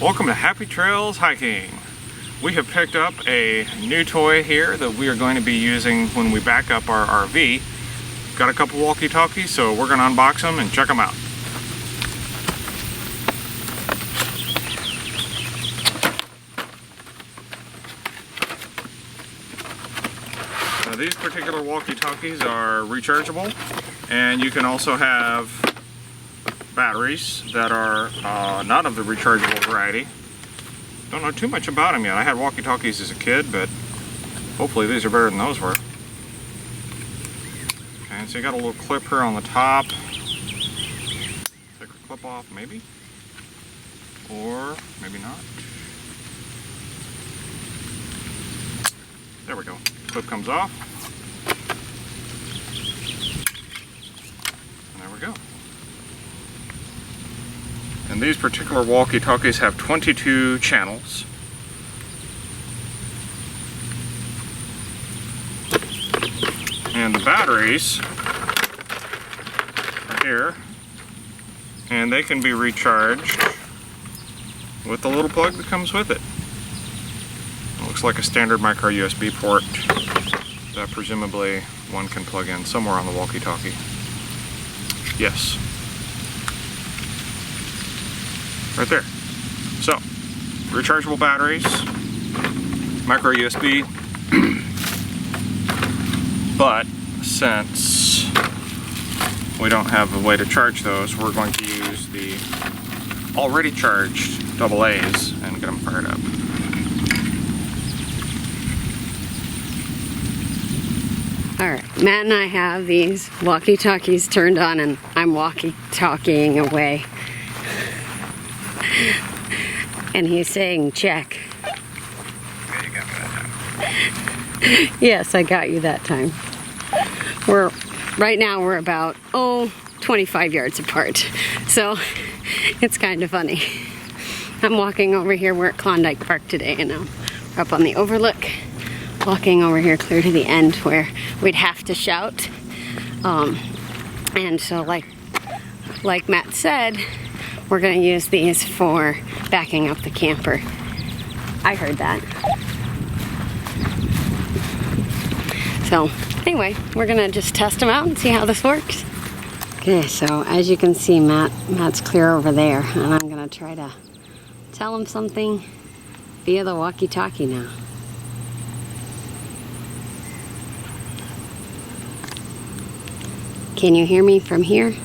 Welcome to Happy Trails Hiking. We have picked up a new toy here that we are going to be using when we back up our RV. Got a couple walkie-talkies, so we're going to unbox them and check them out. Now, these particular walkie-talkies are rechargeable, and you can also have batteries that are not of the rechargeable variety. Don't know too much about them yet. I had walkie-talkies as a kid, but hopefully these are better than those were. Okay, so you got a little clip here on the top. Take a clip off, maybe? Or maybe not. There we go. Clip comes off. And there we go. And these particular walkie-talkies have 22 channels. And the batteries are here. And they can be recharged with the little plug that comes with it. It looks like a standard micro USB port that presumably one can plug in somewhere on the walkie-talkie. Yes. Right there. So, rechargeable batteries, micro USB, but since we don't have a way to charge those, we're going to use the already charged AA's and get them fired up. Alright, Matt and I have these walkie-talkies turned on and I'm walkie-talkieing away. And he's saying check. Yeah, you got me that time. Yes, I got you that time. Right now we're about 25 yards apart. So it's kind of funny. I'm walking over here. We're at Klondike Park today and we're up on the overlook. Walking over here clear to the end where we'd have to shout. And so like Matt said, we're going to use these for backing up the camper. I heard that. So anyway, we're going to just test them out and see how this works. Okay, so as you can see, Matt's clear over there, and I'm going to try to tell him something via the walkie-talkie now. Can you hear me from here?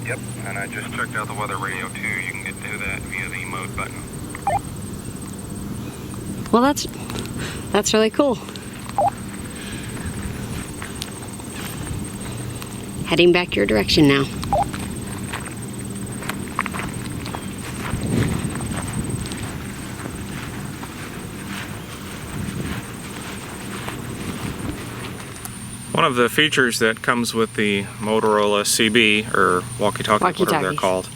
Yep, and I just checked out the weather radio too. You can get to that via the mode button. Well, that's really cool. Heading back your direction now. One of the features that comes with the Motorola CB, or walkie-talkie, whatever they're called,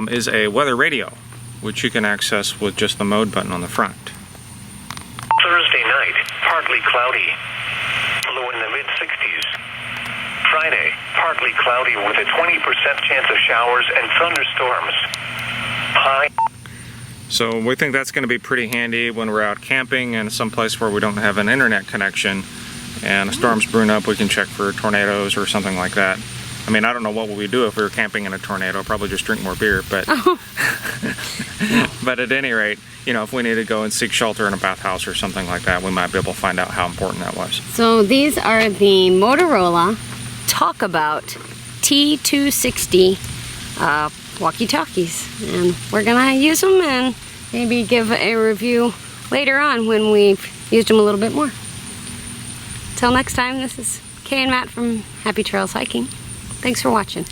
is a weather radio, which you can access with just the mode button on the front. Thursday night, partly cloudy, low in the mid-60s. Friday, partly cloudy with a 20% chance of showers and thunderstorms. High. So we think that's going to be pretty handy when we're out camping and someplace where we don't have an internet connection and a storm's brewing up. We can check for tornadoes or something like that. I mean, I don't know what we would do if we were camping in a tornado. Probably just drink more beer, but but at any rate, you know, if we need to go and seek shelter in a bathhouse or something like that, we might be able to find out how important that was. So these are the Motorola Talkabout T260 walkie-talkies, and we're gonna use them and maybe give a review later on when we've used them a little bit more. Till next time, this is Kay and Matt from Happy Trails Hiking. Thanks for watching.